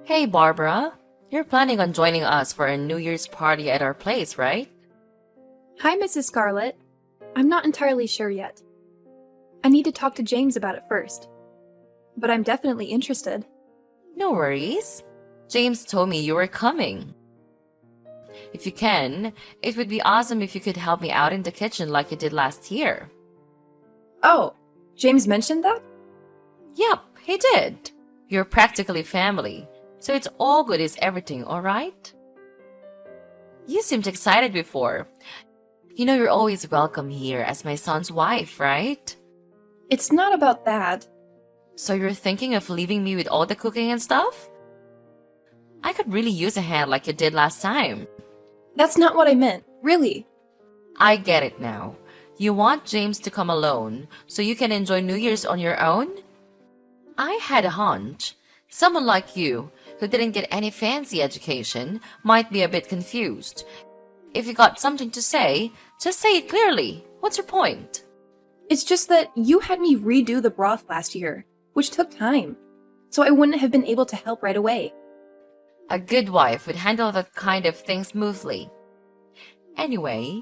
Hey, Barbara. You're planning on joining us for a New Year's party at our place, right? Hi, Mrs. Scarlett. I'm not entirely sure yet. I need to talk to James about it first. But I'm definitely interested. No worries. James told me you were coming. If you can, it would be awesome if you could help me out in the kitchen like you did last year. Oh, James mentioned that? Yep, he did. You're practically family, so it's all good is everything, alright? You seemed excited before. You know you're always welcome here as my son's wife, right? It's not about that. So you're thinking of leaving me with all the cooking and stuff? I could really use a hand like you did last time. That's not what I meant, really. I get it now. You want James to come alone so you can enjoy New Year's on your own? I had a hunch. Someone like you, who didn't get any fancy education, might be a bit confused. If you got something to say, just say it clearly. What's your point? It's just that you had me redo the broth last year, which took time, so I wouldn't have been able to help right away. A good wife would handle that kind of thing smoothly. Anyway,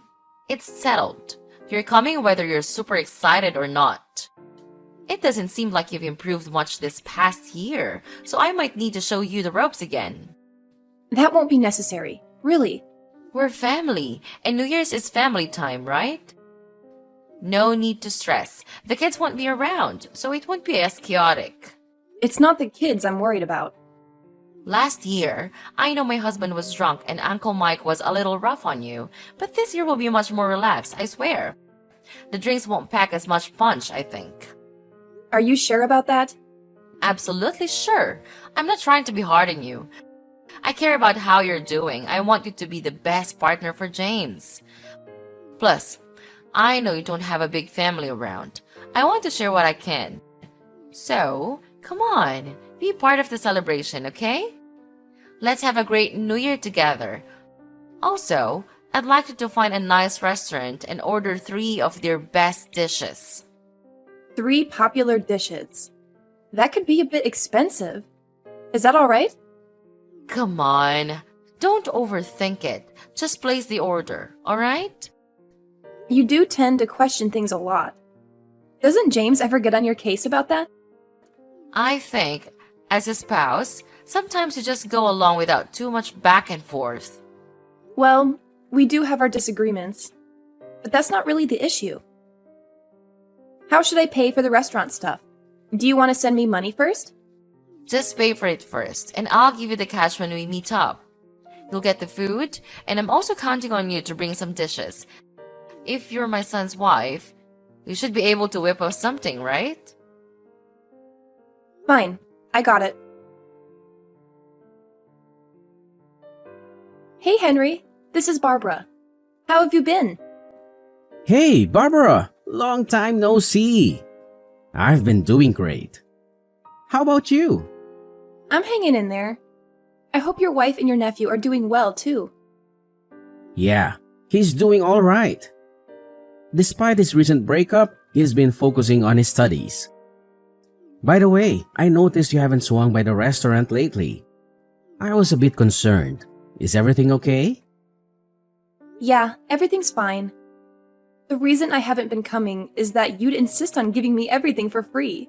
it's settled. You're coming whether you're super excited or not. It doesn't seem like you've improved much this past year, so I might need to show you the ropes again. That won't be necessary, really. We're family, and New Year's is family time, right? No need to stress. The kids won't be around, so it won't be as chaotic. It's not the kids I'm worried about. Last year, I know my husband was drunk and Uncle Mike was a little rough on you, but this year will be much more relaxed, I swear. The drinks won't pack as much punch, I think. Are you sure about that? Absolutely sure. I'm not trying to be hard on you. I care about how you're doing. I want you to be the best partner for James. Plus, I know you don't have a big family around. I want to share what I can. So, come on, be part of the celebration, okay? Let's have a great New Year together. Also, I'd like you to find a nice restaurant and order 3 of their best dishes. 3 popular dishes. That could be a bit expensive. Is that all right? Come on, don't overthink it. Just place the order, alright? You do tend to question things a lot. Doesn't James ever get on your case about that? I think, as a spouse, sometimes you just go along without too much back and forth. Well, we do have our disagreements, but that's not really the issue. How should I pay for the restaurant stuff? Do you want to send me money first? Just pay for it first, and I'll give you the cash when we meet up. You'll get the food, and I'm also counting on you to bring some dishes. If you're my son's wife, you should be able to whip up something, right? Fine, I got it. Hey, Henry, this is Barbara. How have you been? Hey, Barbara! Long time no see. I've been doing great. How about you? I'm hanging in there. I hope your wife and your nephew are doing well, too. Yeah, he's doing all right. Despite his recent breakup, he's been focusing on his studies. By the way, I noticed you haven't swung by the restaurant lately. I was a bit concerned. Is everything okay? Yeah, everything's fine. The reason I haven't been coming is that you'd insist on giving me everything for free.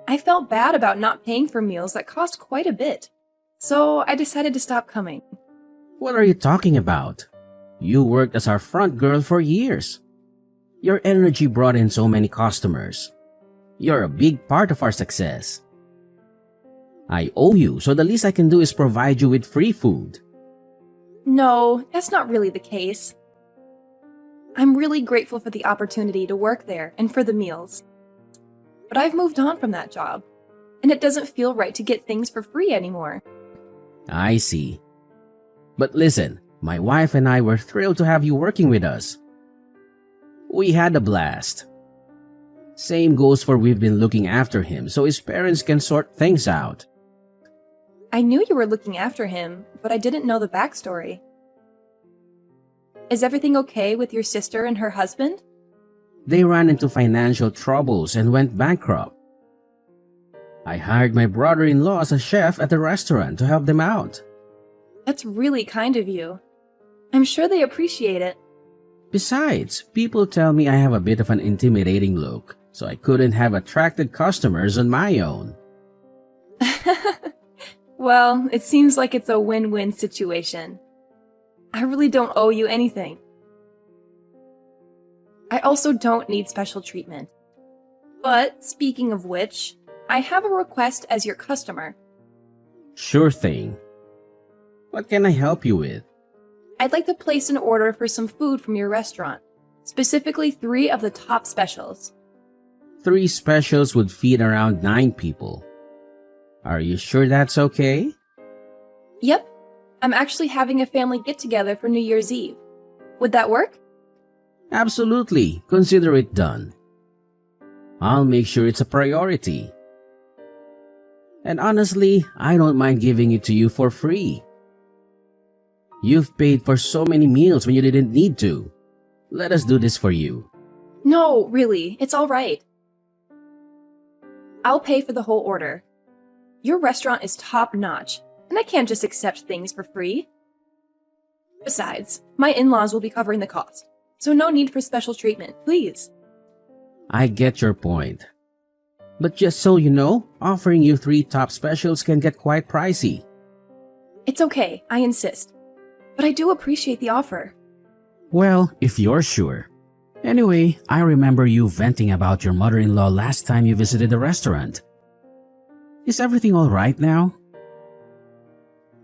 I felt bad about not paying for meals that cost quite a bit, so I decided to stop coming. What are you talking about? You worked as our front girl for years. Your energy brought in so many customers. You're a big part of our success. I owe you, so the least I can do is provide you with free food. No, that's not really the case. I'm really grateful for the opportunity to work there and for the meals. But I've moved on from that job, and it doesn't feel right to get things for free anymore. I see. But listen, my wife and I were thrilled to have you working with us. We had a blast. Same goes for we've been looking after him so his parents can sort things out. I knew you were looking after him, but I didn't know the backstory. Is everything okay with your sister and her husband? They ran into financial troubles and went bankrupt. I hired my brother-in-law as a chef at the restaurant to help them out. That's really kind of you. I'm sure they appreciate it. Besides, people tell me I have a bit of an intimidating look, so I couldn't have attracted customers on my own. Well, it seems like it's a win-win situation. I really don't owe you anything. I also don't need special treatment. But speaking of which, I have a request as your customer. Sure thing. What can I help you with? I'd like to place an order for some food from your restaurant, specifically 3 of the top specials. 3 specials would feed around 9 people. Are you sure that's okay? Yep, I'm actually having a family get-together for New Year's Eve. Would that work? Absolutely. Consider it done. I'll make sure it's a priority. And honestly, I don't mind giving it to you for free. You've paid for so many meals when you didn't need to. Let us do this for you. No, really, it's all right. I'll pay for the whole order. Your restaurant is top-notch, and I can't just accept things for free. Besides, my in-laws will be covering the cost, so no need for special treatment, please. I get your point. But just so you know, offering you 3 top specials can get quite pricey. It's okay, I insist. But I do appreciate the offer. Well, if you're sure. Anyway, I remember you venting about your mother-in-law last time you visited the restaurant. Is everything all right now?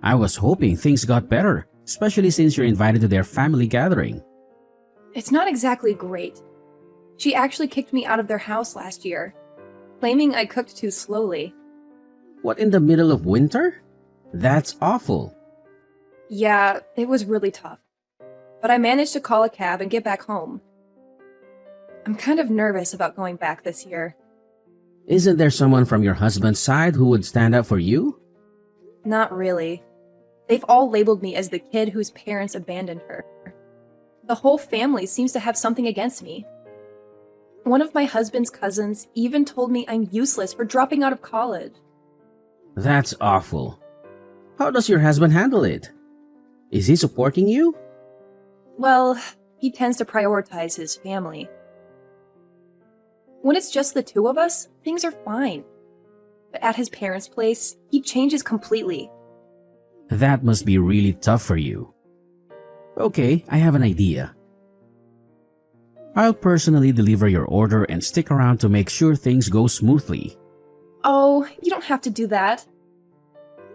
I was hoping things got better, especially since you're invited to their family gathering. It's not exactly great. She actually kicked me out of their house last year, claiming I cooked too slowly. What, in the middle of winter? That's awful. Yeah, it was really tough. But I managed to call a cab and get back home. I'm kind of nervous about going back this year. Isn't there someone from your husband's side who would stand up for you? Not really. They've all labeled me as the kid whose parents abandoned her. The whole family seems to have something against me. One of my husband's cousins even told me I'm useless for dropping out of college. That's awful. How does your husband handle it? Is he supporting you? Well, he tends to prioritize his family. When it's just the 2 of us, things are fine. But at his parents' place, he changes completely. That must be really tough for you. Okay, I have an idea. I'll personally deliver your order and stick around to make sure things go smoothly. Oh, you don't have to do that.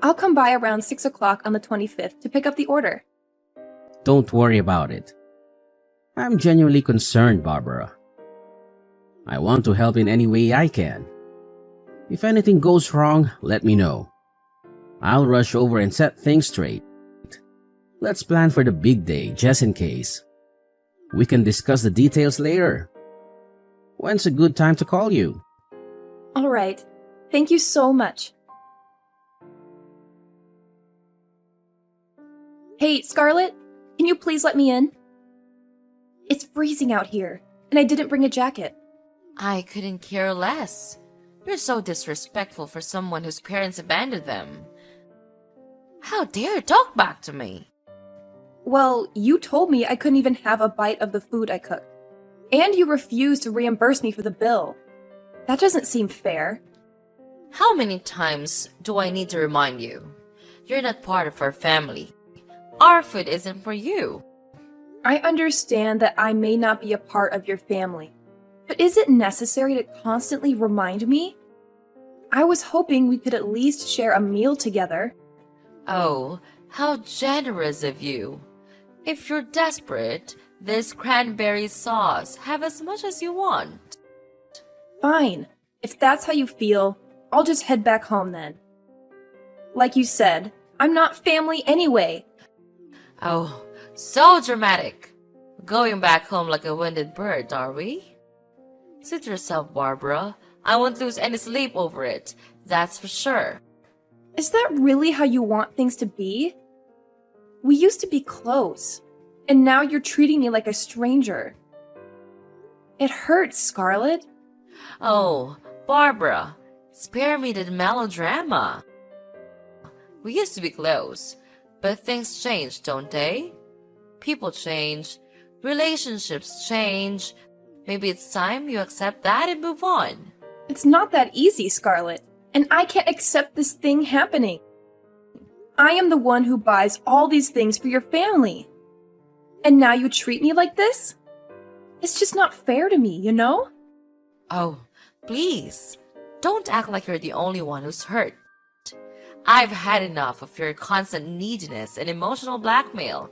I'll come by around 6 o'clock on the 25th to pick up the order. Don't worry about it. I'm genuinely concerned, Barbara. I want to help in any way I can. If anything goes wrong, let me know. I'll rush over and set things straight. Let's plan for the big day, just in case. We can discuss the details later. When's a good time to call you? All right. Thank you so much. Hey, Scarlett, can you please let me in? It's freezing out here, and I didn't bring a jacket. I couldn't care less. You're so disrespectful for someone whose parents abandoned them. How dare you talk back to me? Well, you told me I couldn't even have a bite of the food I cooked. And you refused to reimburse me for the bill. That doesn't seem fair. How many times do I need to remind you? You're not part of our family. Our food isn't for you. I understand that I may not be a part of your family, but is it necessary to constantly remind me? I was hoping we could at least share a meal together. Oh, how generous of you. If you're desperate, this cranberry sauce. Have as much as you want. Fine. If that's how you feel, I'll just head back home then. Like you said, I'm not family anyway. Oh, so dramatic. Going back home like a winded bird, are we? Suit yourself, Barbara. I won't lose any sleep over it. That's for sure. Is that really how you want things to be? We used to be close, and now you're treating me like a stranger. It hurts, Scarlett. Oh, Barbara, Spare me the melodrama. We used to be close, but things change, don't they? People change, relationships change. Maybe it's time you accept that and move on. It's not that easy, Scarlett, and I can't accept this thing happening. I am the one who buys all these things for your family. And now you treat me like this? It's just not fair to me, you know? Oh, please, don't act like you're the only one who's hurt. I've had enough of your constant neediness and emotional blackmail.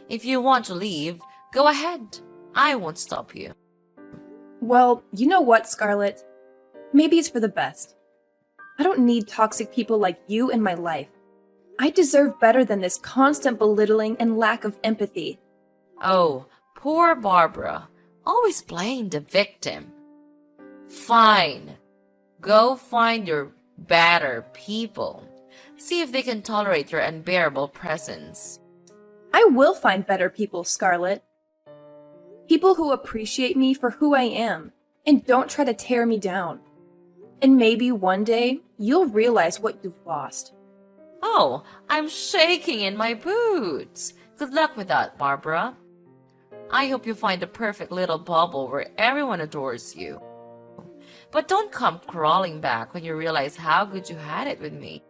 If you want to leave, go ahead. I won't stop you. Well, you know what, Scarlett? Maybe it's for the best. I don't need toxic people like you in my life. I deserve better than this constant belittling and lack of empathy. Oh, poor Barbara. Always playing the victim. Fine. Go find your better people. See if they can tolerate your unbearable presence. I will find better people, Scarlett. People who appreciate me for who I am and don't try to tear me down. And maybe one day you'll realize what you've lost. Oh, I'm shaking in my boots. Good luck with that, Barbara. I hope you find the perfect little bubble where everyone adores you. But don't come crawling back when you realize how good you had it with me.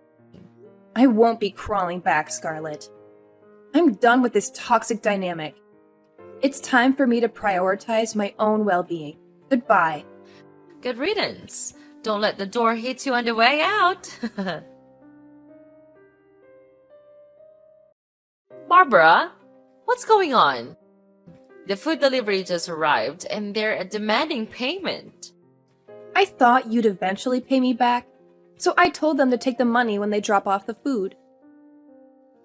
I won't be crawling back, Scarlett. I'm done with this toxic dynamic. It's time for me to prioritize my own well-being. Goodbye. Good riddance. Don't let the door hit you on the way out. Barbara, what's going on? The food delivery just arrived and they're demanding payment. I thought you'd eventually pay me back, so I told them to take the money when they drop off the food.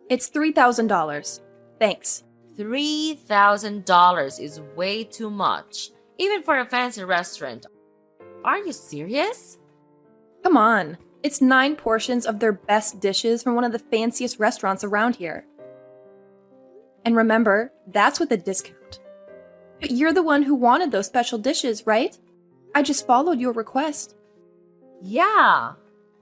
It's $3,000. Thanks. $3,000 is way too much, even for a fancy restaurant. Are you serious? Come on. It's 9 portions of their best dishes from one of the fanciest restaurants around here. And remember, that's with a discount. But you're the one who wanted those special dishes, right? I just followed your request. Yeah,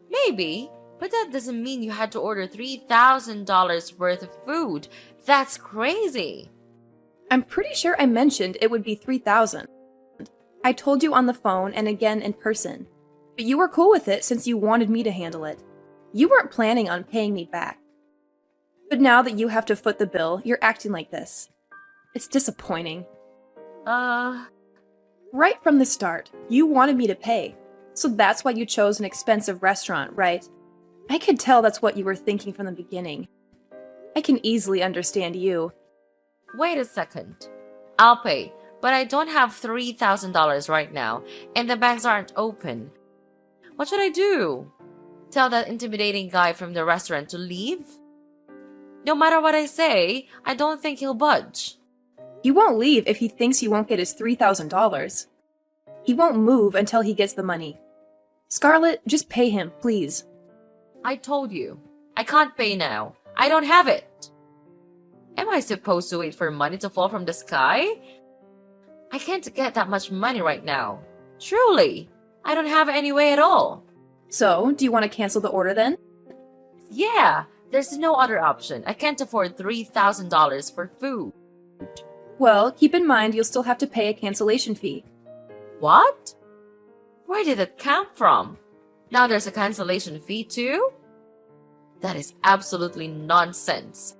maybe, but that doesn't mean you had to order $3,000 worth of food. That's crazy. I'm pretty sure I mentioned it would be $3,000. I told you on the phone and again in person. But you were cool with it since you wanted me to handle it. You weren't planning on paying me back. But now that you have to foot the bill, you're acting like this. It's disappointing. Right from the start, you wanted me to pay. So that's why you chose an expensive restaurant, right? I could tell that's what you were thinking from the beginning. I can easily understand you. Wait a second. I'll pay, but I don't have $3,000 right now, and the banks aren't open. What should I do? Tell that intimidating guy from the restaurant to leave? No matter what I say, I don't think he'll budge. He won't leave if he thinks he won't get his $3,000. He won't move until he gets the money. Scarlett, just pay him, please. I told you, I can't pay now. I don't have it. Am I supposed to wait for money to fall from the sky? I can't get that much money right now. Truly, I don't have any way at all. So, do you want to cancel the order then? Yeah, there's no other option. I can't afford $3,000 for food. Well, keep in mind you'll still have to pay a cancellation fee. What? Where did it come from? Now there's a cancellation fee too? That is absolutely nonsense.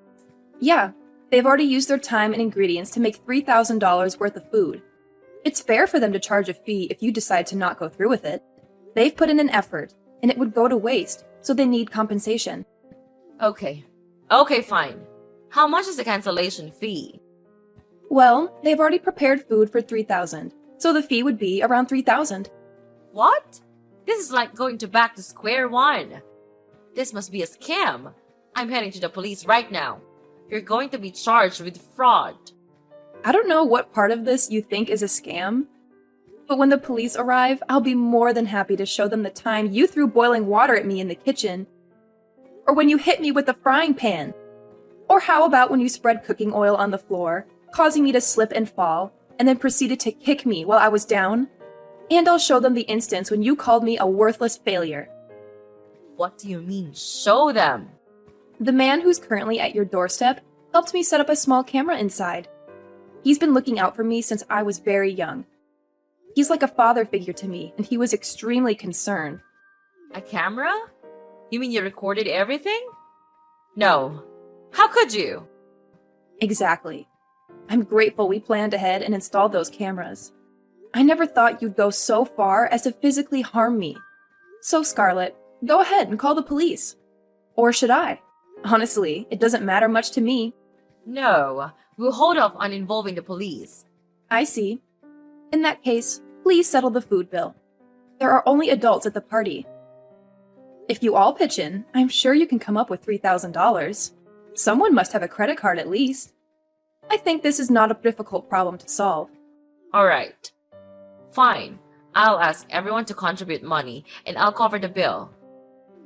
Yeah, they've already used their time and ingredients to make $3,000 worth of food. It's fair for them to charge a fee if you decide to not go through with it. They've put in an effort, and it would go to waste, so they need compensation. Okay, fine. How much is the cancellation fee? Well, they've already prepared food for $3,000, so the fee would be around $3,000. What? This is like going back to square one. This must be a scam. I'm heading to the police right now. You're going to be charged with fraud. I don't know what part of this you think is a scam, but when the police arrive, I'll be more than happy to show them the time you threw boiling water at me in the kitchen, or when you hit me with a frying pan, or how about when you spread cooking oil on the floor, causing me to slip and fall, and then proceeded to kick me while I was down? And I'll show them the instance when you called me a worthless failure. What do you mean, show them? The man who's currently at your doorstep helped me set up a small camera inside. He's been looking out for me since I was very young. He's like a father figure to me, and he was extremely concerned. A camera? You mean you recorded everything? No. How could you? Exactly. I'm grateful we planned ahead and installed those cameras. I never thought you'd go so far as to physically harm me. So, Scarlett, go ahead and call the police. Or should I? Honestly, it doesn't matter much to me. No. We'll hold off on involving the police. I see. In that case, please settle the food bill. There are only adults at the party. If you all pitch in, I'm sure you can come up with $3,000. Someone must have a credit card at least. I think this is not a difficult problem to solve. Alright. Fine. I'll ask everyone to contribute money and I'll cover the bill.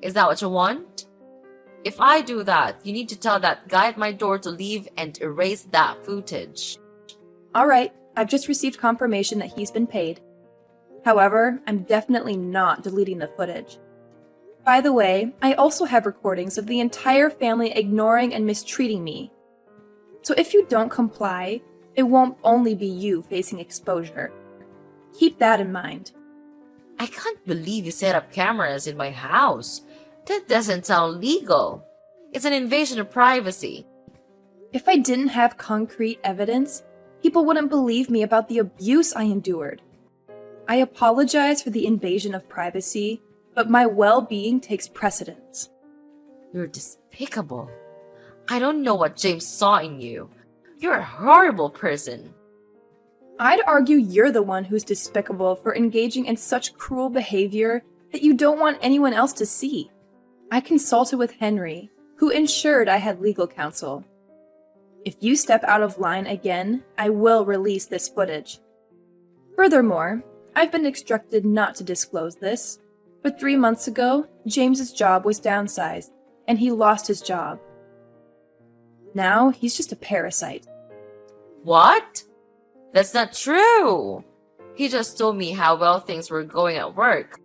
Is that what you want? If I do that, you need to tell that guy at my door to leave and erase that footage. All right, I've just received confirmation that he's been paid. However, I'm definitely not deleting the footage. By the way, I also have recordings of the entire family ignoring and mistreating me. So if you don't comply, it won't only be you facing exposure. Keep that in mind. I can't believe you set up cameras in my house. That doesn't sound legal. It's an invasion of privacy. If I didn't have concrete evidence, people wouldn't believe me about the abuse I endured. I apologize for the invasion of privacy, but my well-being takes precedence. You're despicable. I don't know what James saw in you. You're a horrible person. I'd argue you're the one who's despicable for engaging in such cruel behavior that you don't want anyone else to see. I consulted with Henry, who ensured I had legal counsel. If you step out of line again, I will release this footage. Furthermore, I've been instructed not to disclose this, but 3 months ago, James's job was downsized, and he lost his job. Now, he's just a parasite. What? That's not true. He just told me how well things were going at work.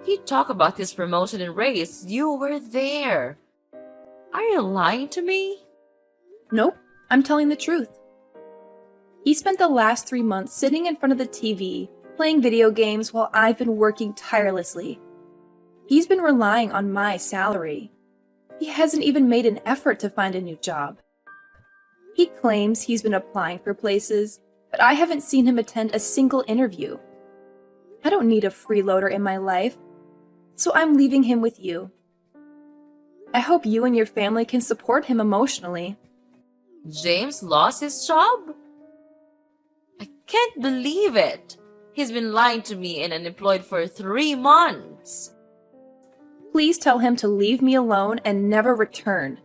He talked about his promotion and raise. You were there. Are you lying to me? Nope, I'm telling the truth. He spent the last 3 months sitting in front of the TV, playing video games while I've been working tirelessly. He's been relying on my salary. He hasn't even made an effort to find a new job. He claims he's been applying for places, but I haven't seen him attend a single interview. I don't need a freeloader in my life, so I'm leaving him with you. I hope you and your family can support him emotionally. James lost his job? I can't believe it. He's been lying to me and unemployed for 3 months. Please tell him to leave me alone and never return.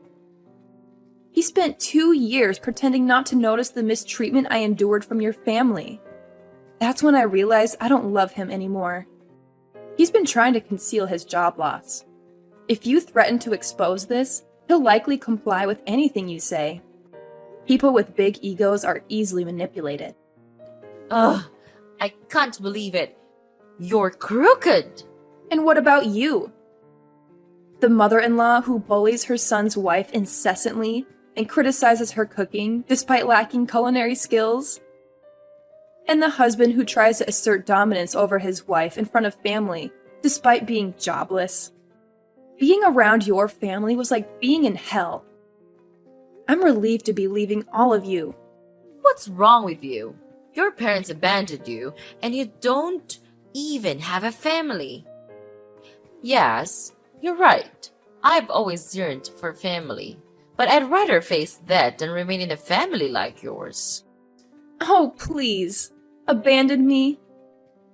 He spent 2 years pretending not to notice the mistreatment I endured from your family. That's when I realized I don't love him anymore. He's been trying to conceal his job loss. If you threaten to expose this, he'll likely comply with anything you say. People with big egos are easily manipulated. Ugh, I can't believe it. You're crooked. And what about you? The mother-in-law who bullies her son's wife incessantly and criticizes her cooking despite lacking culinary skills? And the husband who tries to assert dominance over his wife in front of family despite being jobless? Being around your family was like being in hell. I'm relieved to be leaving all of you. What's wrong with you? Your parents abandoned you, and you don't even have a family. Yes, you're right. I've always yearned for family, but I'd rather face that than remain in a family like yours. Oh, please. Abandon me?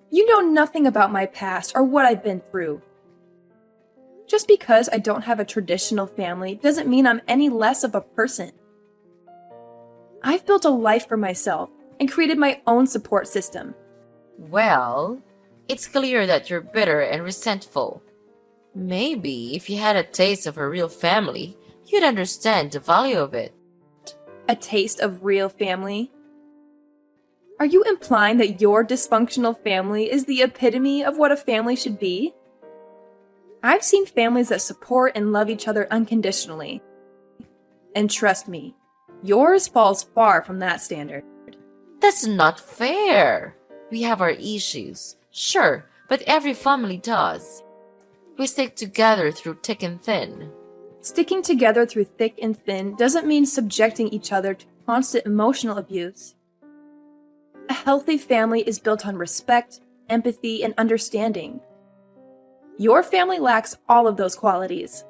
You know nothing about my past or what I've been through. Just because I don't have a traditional family doesn't mean I'm any less of a person. I've built a life for myself and created my own support system. Well, it's clear that you're bitter and resentful. Maybe if you had a taste of a real family, you'd understand the value of it. A taste of real family? Are you implying that your dysfunctional family is the epitome of what a family should be? I've seen families that support and love each other unconditionally. And trust me, yours falls far from that standard. That's not fair. We have our issues, sure, but every family does. We stick together through thick and thin. Sticking together through thick and thin doesn't mean subjecting each other to constant emotional abuse. A healthy family is built on respect, empathy, and understanding. Your family lacks all of those qualities.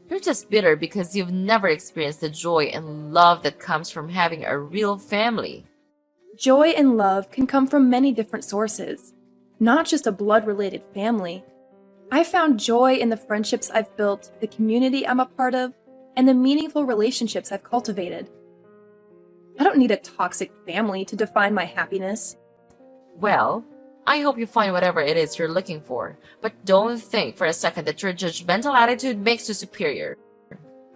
You're just bitter because you've never experienced the joy and love that comes from having a real family. Joy and love can come from many different sources, not just a blood-related family. I found joy in the friendships I've built, the community I'm a part of, and the meaningful relationships I've cultivated. I don't need a toxic family to define my happiness. Well, I hope you find whatever it is you're looking for, but don't think for a second that your judgmental attitude makes you superior.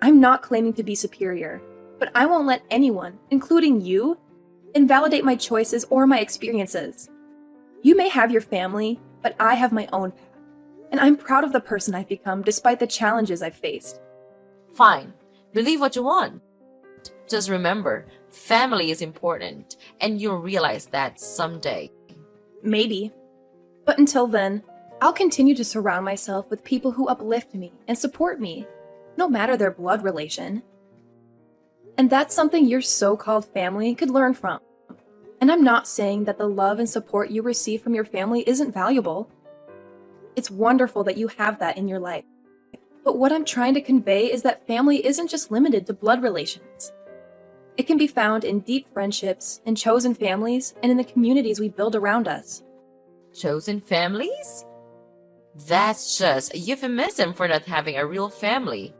I'm not claiming to be superior, but I won't let anyone, including you, invalidate my choices or my experiences. You may have your family, but I have my own path, and I'm proud of the person I've become despite the challenges I've faced. Fine, believe what you want. Just remember, family is important, and you'll realize that someday. Maybe. But until then, I'll continue to surround myself with people who uplift me and support me, no matter their blood relation. And that's something your so-called family could learn from. And I'm not saying that the love and support you receive from your family isn't valuable. It's wonderful that you have that in your life. But what I'm trying to convey is that family isn't just limited to blood relations. It can be found in deep friendships, in chosen families, and in the communities we build around us. Chosen families? That's just a euphemism for not having a real family.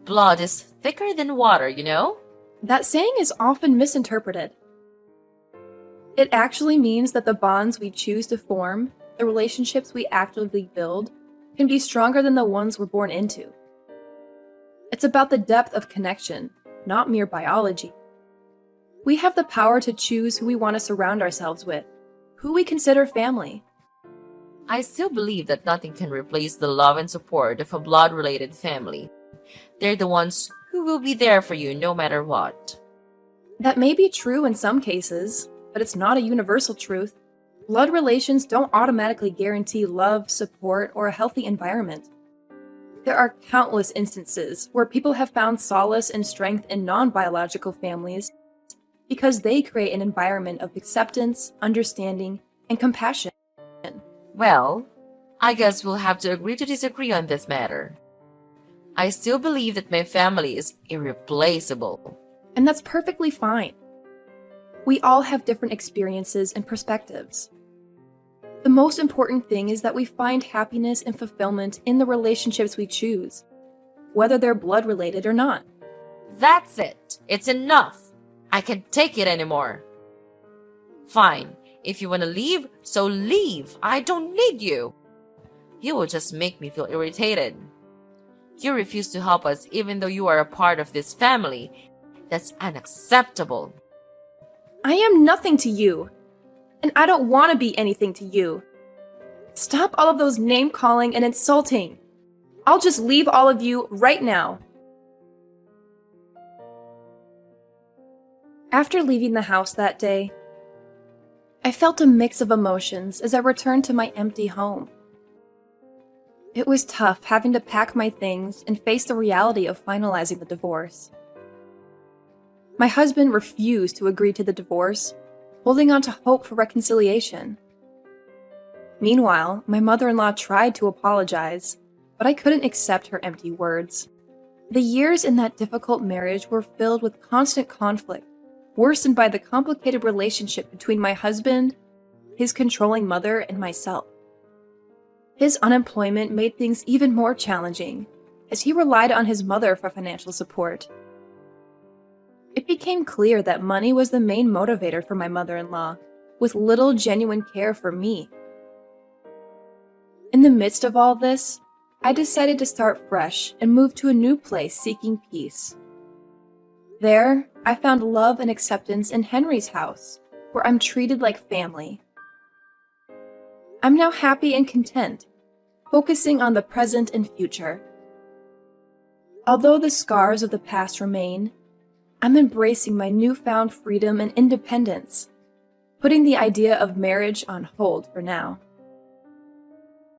Blood is thicker than water, you know? That saying is often misinterpreted. It actually means that the bonds we choose to form, the relationships we actively build, can be stronger than the ones we're born into. It's about the depth of connection, not mere biology. We have the power to choose who we want to surround ourselves with, who we consider family. I still believe that nothing can replace the love and support of a blood-related family. They're the ones who will be there for you no matter what. That may be true in some cases, but it's not a universal truth. Blood relations don't automatically guarantee love, support, or a healthy environment. There are countless instances where people have found solace and strength in non-biological families because they create an environment of acceptance, understanding, and compassion. Well, I guess we'll have to agree to disagree on this matter. I still believe that my family is irreplaceable. And that's perfectly fine. We all have different experiences and perspectives. The most important thing is that we find happiness and fulfillment in the relationships we choose, whether they're blood related or not. That's it. It's enough. I can't take it anymore. Fine. If you want to leave, so leave. I don't need you. You will just make me feel irritated. You refuse to help us even though you are a part of this family. That's unacceptable. I am nothing to you, and I don't want to be anything to you. Stop all of those name-calling and insulting. I'll just leave all of you right now. After leaving the house that day, I felt a mix of emotions as I returned to my empty home. It was tough having to pack my things and face the reality of finalizing the divorce. My husband refused to agree to the divorce, holding on to hope for reconciliation. Meanwhile, my mother-in-law tried to apologize, but I couldn't accept her empty words. The years in that difficult marriage were filled with constant conflict, worsened by the complicated relationship between my husband, his controlling mother, and myself. His unemployment made things even more challenging, as he relied on his mother for financial support. It became clear that money was the main motivator for my mother-in-law, with little genuine care for me. In the midst of all this, I decided to start fresh and move to a new place seeking peace. There, I found love and acceptance in Henry's house, where I'm treated like family. I'm now happy and content, focusing on the present and future. Although the scars of the past remain, I'm embracing my newfound freedom and independence, putting the idea of marriage on hold for now.